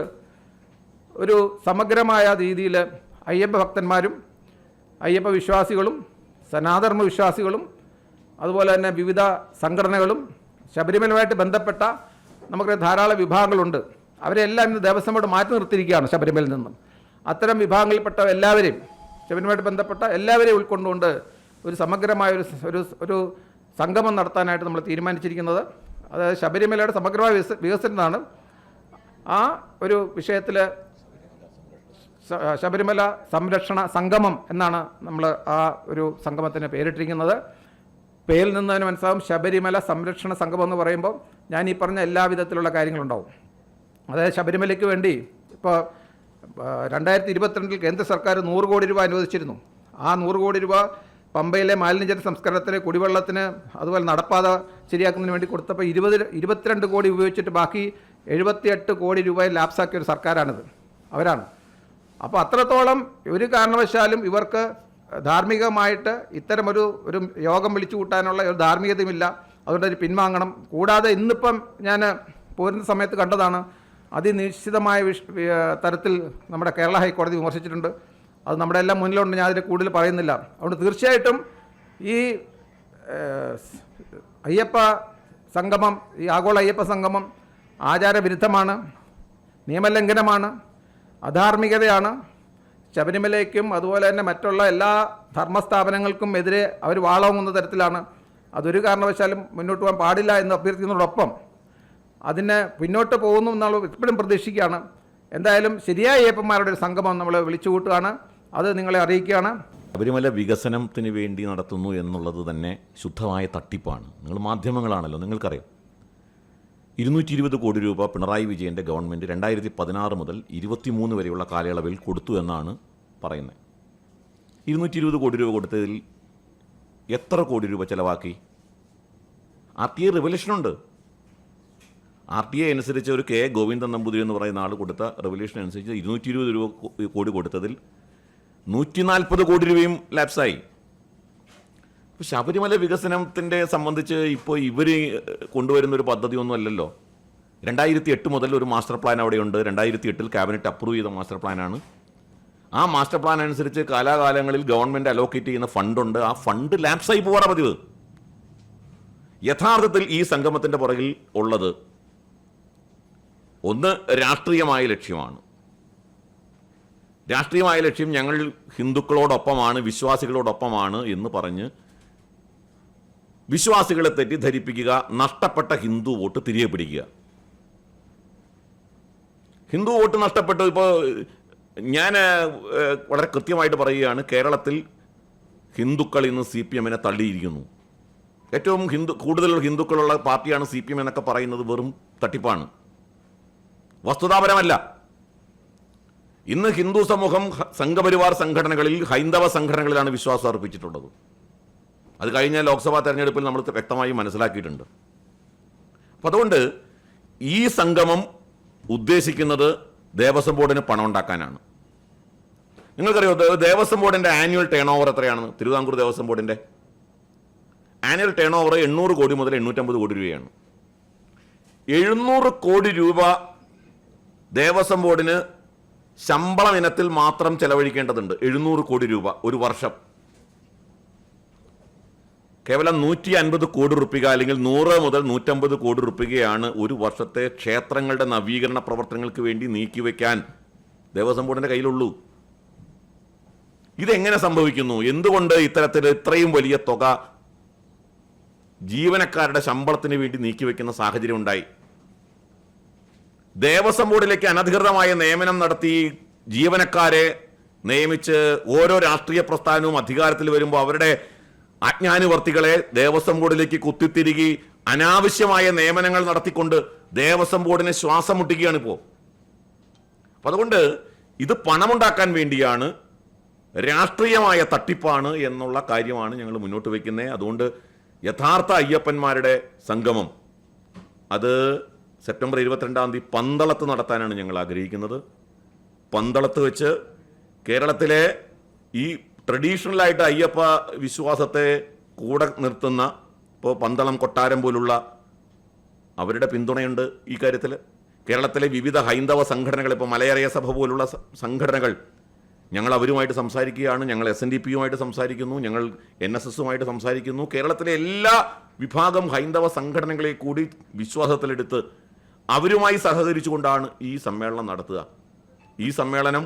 ഒരു സമഗ്രമായ രീതിയിൽ അയ്യപ്പ ഭക്തന്മാരും അയ്യപ്പ വിശ്വാസികളും സനാതന വിശ്വാസികളും അതുപോലെ തന്നെ വിവിധ സംഘടനകളും ശബരിമലയുമായിട്ട് ബന്ധപ്പെട്ട നമുക്ക് ധാരാളം വിഭാഗങ്ങളുണ്ട്. അവരെല്ലാം ഇന്ന് ദേവസ്വം ബോർഡ് മാറ്റി നിർത്തിയിരിക്കുകയാണ് ശബരിമലയിൽ നിന്നും. അത്തരം വിഭാഗങ്ങളിൽപ്പെട്ട എല്ലാവരെയും, ശബരിമലയുമായിട്ട് ബന്ധപ്പെട്ട എല്ലാവരെയും ഉൾക്കൊണ്ടുകൊണ്ട് ഒരു സമഗ്രമായ ഒരു സംഗമം നടത്താനായിട്ട് നമ്മൾ തീരുമാനിച്ചിരിക്കുന്നത്. അതായത് ശബരിമലയുടെ സമഗ്രമായ വികസനമാണ്. ആ ഒരു വിഷയത്തിൽ ശബരിമല സംരക്ഷണ സംഗമം എന്നാണ് നമ്മൾ ആ ഒരു സംഗമത്തിന് പേരിട്ടിരിക്കുന്നത്. പേരിൽ നിന്ന് തന്നെ മനസ്സിലാവും ശബരിമല സംരക്ഷണ സംഗമം എന്ന് പറയുമ്പോൾ ഞാൻ ഈ പറഞ്ഞ എല്ലാ വിധത്തിലുള്ള കാര്യങ്ങളുണ്ടാവും. അതായത് ശബരിമലയ്ക്ക് വേണ്ടി ഇപ്പോൾ 2022 കേന്ദ്ര സർക്കാർ 100 കോടി രൂപ അനുവദിച്ചിരുന്നു. ആ 100 കോടി രൂപ പമ്പയിലെ മാലിന്യജല സംസ്കരണത്തിന്, കുടിവെള്ളത്തിന്, അതുപോലെ നടപ്പാത ശരിയാക്കുന്നതിന് വേണ്ടി കൊടുത്തപ്പോൾ 22 കോടി ഉപയോഗിച്ചിട്ട് ബാക്കി 78 കോടി രൂപയിൽ ലാപ്സാക്കിയ ഒരു സർക്കാരാണിത്. അവരാണ്. അപ്പോൾ അത്രത്തോളം ഒരു കാരണവശാലും ഇവർക്ക് ധാർമ്മികമായിട്ട് ഇത്തരമൊരു യോഗം വിളിച്ചു കൂട്ടാനുള്ള ഒരു ധാർമ്മികതയുമില്ല. അതുകൊണ്ട് അത് പിൻവാങ്ങണം. കൂടാതെ ഇന്നിപ്പം ഞാൻ പോരുന്ന സമയത്ത് കണ്ടതാണ്, അതിനിശ്ചിതമായ തരത്തിൽ നമ്മുടെ കേരള ഹൈക്കോടതി വിമർശിച്ചിട്ടുണ്ട്. അത് നമ്മുടെ എല്ലാം മുന്നിലുണ്ട്. ഞാൻ അതിൽ കൂടുതൽ പറയുന്നില്ല. അതുകൊണ്ട് തീർച്ചയായിട്ടും ഈ അയ്യപ്പ സംഗമം, ഈ ആഗോള അയ്യപ്പ സംഗമം ആചാരവിരുദ്ധമാണ്, നിയമലംഘനമാണ്, അധാർമികതയാണ്. ശബരിമലയ്ക്കും അതുപോലെ തന്നെ മറ്റുള്ള എല്ലാ ധർമ്മസ്ഥാപനങ്ങൾക്കും എതിരെ അവർ വാളോങ്ങുന്ന തരത്തിലാണ്. അതൊരു കാരണവശാലും മുന്നോട്ട് പോകാൻ പാടില്ല എന്ന് അഭ്യർത്ഥിക്കുന്നതോടൊപ്പം അതിന് പിന്നോട്ട് പോകുന്നു എന്നുള്ള ഇപ്പോഴും പ്രതീക്ഷിക്കുകയാണ്. എന്തായാലും ശരിയായ അയ്യപ്പന്മാരുടെ ഒരു സംഗമം നമ്മൾ വിളിച്ചു കൂട്ടുകയാണ്. അത് നിങ്ങളെ അറിയിക്കുകയാണ്. ശബരിമല വികസനത്തിന് വേണ്ടി നടത്തുന്നു എന്നുള്ളത് തന്നെ ശുദ്ധമായ തട്ടിപ്പാണ്. നിങ്ങൾ മാധ്യമങ്ങളാണല്ലോ, നിങ്ങൾക്കറിയാം. 220 കോടി രൂപ പിണറായി വിജയൻ്റെ ഗവൺമെൻറ് 2016 മുതൽ 23 വരെയുള്ള കാലയളവിൽ കൊടുത്തു എന്നാണ് പറയുന്നത്. 220 കോടി രൂപ കൊടുത്തതിൽ എത്ര കോടി രൂപ ചിലവാക്കി? RTA റിവല്യൂഷനുണ്ട്. RTA അനുസരിച്ച് ഒരു കെ ഗോവിന്ദൻ നമ്പൂതിരി എന്ന് പറയുന്ന ആൾ കൊടുത്ത റിവല്യൂഷൻ അനുസരിച്ച് 220 കോടി കൊടുത്തതിൽ 140 കോടി രൂപയും ലാപ്സായി. ഇപ്പോൾ ശബരിമല വികസനത്തിൻ്റെ സംബന്ധിച്ച് ഇപ്പോൾ ഇവർ കൊണ്ടുവരുന്നൊരു പദ്ധതിയൊന്നും അല്ലല്ലോ. 2008 മുതൽ ഒരു മാസ്റ്റർ പ്ലാൻ അവിടെയുണ്ട്. 2008 ക്യാബിനറ്റ് അപ്രൂവ് ചെയ്ത മാസ്റ്റർ പ്ലാനാണ്. ആ മാസ്റ്റർ പ്ലാൻ അനുസരിച്ച് കാലാകാലങ്ങളിൽ ഗവൺമെൻറ് അലോക്കേറ്റ് ചെയ്യുന്ന ഫണ്ടുണ്ട്. ആ ഫണ്ട് ലാപ്സായി പോകാറാണ് പതിവ്. യഥാർത്ഥത്തിൽ ഈ സംഗമത്തിൻ്റെ പുറകിൽ ഉള്ളത് ഒന്ന് രാഷ്ട്രീയമായ ലക്ഷ്യമാണ്. രാഷ്ട്രീയമായ ലക്ഷ്യം ഞങ്ങൾ ഹിന്ദുക്കളോടൊപ്പമാണ്, വിശ്വാസികളോടൊപ്പമാണ് എന്ന് പറഞ്ഞ് വിശ്വാസികളെ തെറ്റിദ്ധരിപ്പിക്കുക, നഷ്ടപ്പെട്ട ഹിന്ദു വോട്ട് തിരികെ പിടിക്കുക. ഹിന്ദു വോട്ട് നഷ്ടപ്പെട്ടു. ഇപ്പോൾ ഞാൻ വളരെ കൃത്യമായിട്ട് പറയുകയാണ്, കേരളത്തിൽ ഹിന്ദുക്കൾ ഇന്ന് CPM തള്ളിയിരിക്കുന്നു. ഏറ്റവും കൂടുതൽ ഹിന്ദുക്കളുള്ള പാർട്ടിയാണ് CPM എന്നൊക്കെ പറയുന്നത് വെറും തട്ടിപ്പാണ്, വസ്തുതാപരമല്ല. ഇന്ന് ഹിന്ദു സമൂഹം സംഘപരിവാർ സംഘടനകളിൽ, ഹൈന്ദവ സംഘടനകളിലാണ് വിശ്വാസം അർപ്പിച്ചിട്ടുള്ളത്. അത് കഴിഞ്ഞ ലോക്സഭാ തെരഞ്ഞെടുപ്പിൽ നമ്മൾ വ്യക്തമായി മനസ്സിലാക്കിയിട്ടുണ്ട്. അപ്പം അതുകൊണ്ട് ഈ സംഗമം ഉദ്ദേശിക്കുന്നത് ദേവസ്വം ബോർഡിന് പണം ഉണ്ടാക്കാനാണ്. നിങ്ങൾക്കറിയോ ദേവസ്വം ബോർഡിന്റെ ആനുവൽ ടേൺ ഓവർ എത്രയാണെന്ന്? തിരുവിതാംകൂർ ദേവസ്വം ബോർഡിന്റെ ആനുവൽ ടേൺ ഓവർ 800 കോടി മുതൽ 850 കോടി രൂപയാണ്. 700 കോടി രൂപ ദേവസ്വം ബോർഡിന് ശമ്പളം ഇനത്തിൽ മാത്രം ചെലവഴിക്കേണ്ടതുണ്ട്. 700 കോടി രൂപ ഒരു വർഷം. കേവലം 150 കോടി റുപ്പിക അല്ലെങ്കിൽ 100 മുതൽ 150 കോടി റുപ്പികയാണ് ഒരു വർഷത്തെ ക്ഷേത്രങ്ങളുടെ നവീകരണ പ്രവർത്തനങ്ങൾക്ക് വേണ്ടി നീക്കിവെക്കാൻ ദേവസ്വം ബോർഡിന്റെ കയ്യിലുള്ളൂ. ഇതെങ്ങനെ സംഭവിക്കുന്നു? എന്തുകൊണ്ട് ഇത്തരത്തിൽ ഇത്രയും വലിയ തുക ജീവനക്കാരുടെ ശമ്പളത്തിന് വേണ്ടി നീക്കിവെക്കുന്ന സാഹചര്യം ഉണ്ടായി? ദേവസ്വം ബോർഡിലേക്ക് അനധികൃതമായ നിയമനം നടത്തി ജീവനക്കാരെ നിയമിച്ച് ഓരോ രാഷ്ട്രീയ പ്രസ്ഥാനവും അധികാരത്തിൽ വരുമ്പോൾ അവരുടെ അജ്ഞാനുവർത്തികളെ ദേവസ്വം ബോർഡിലേക്ക് കുത്തിത്തിരികി അനാവശ്യമായ നിയമനങ്ങൾ നടത്തിക്കൊണ്ട് ദേവസ്വം ബോർഡിനെ ശ്വാസം മുട്ടിക്കുകയാണ് ഇപ്പോൾ. അപ്പം അതുകൊണ്ട് ഇത് പണമുണ്ടാക്കാൻ വേണ്ടിയാണ്, രാഷ്ട്രീയമായ തട്ടിപ്പാണ് എന്നുള്ള കാര്യമാണ് ഞങ്ങൾ മുന്നോട്ട് വയ്ക്കുന്നത്. അതുകൊണ്ട് യഥാർത്ഥ അയ്യപ്പന്മാരുടെ സംഗമം അത് സെപ്റ്റംബർ 22-ാം തീയതി പന്തളത്ത് നടത്താനാണ് ഞങ്ങൾ ആഗ്രഹിക്കുന്നത്. പന്തളത്ത് വെച്ച് കേരളത്തിലെ ഈ ട്രഡീഷണലായിട്ട് അയ്യപ്പ വിശ്വാസത്തെ കൂടെ നിർത്തുന്ന, ഇപ്പോൾ പന്തളം കൊട്ടാരം പോലുള്ള അവരുടെ പിന്തുണയുണ്ട് ഈ കാര്യത്തിൽ. കേരളത്തിലെ വിവിധ ഹൈന്ദവ സംഘടനകൾ, ഇപ്പോൾ മലയറിയ സഭ പോലുള്ള സംഘടനകൾ, ഞങ്ങൾ അവരുമായിട്ട് സംസാരിക്കുകയാണ്. ഞങ്ങൾ SNDPയുമായിട്ട് സംസാരിക്കുന്നു, ഞങ്ങൾ NSSുമായിട്ട് സംസാരിക്കുന്നു. കേരളത്തിലെ എല്ലാ വിഭാഗം ഹൈന്ദവ സംഘടനകളെ കൂടി വിശ്വാസത്തിലെടുത്ത് അവരുമായി സഹകരിച്ചുകൊണ്ടാണ് ഈ സമ്മേളനം നടത്തുക. ഈ സമ്മേളനം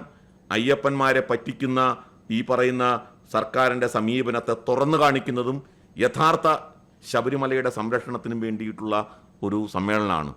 അയ്യപ്പന്മാരെ പറ്റിക്കുന്ന ഈ പറയുന്ന സർക്കാരിൻ്റെ സമീപനത്തെ തുറന്നു കാണിക്കുന്നതും യഥാർത്ഥ ശബരിമലയുടെ സംരക്ഷണത്തിനും വേണ്ടിയിട്ടുള്ള ഒരു സമ്മേളനമാണ്.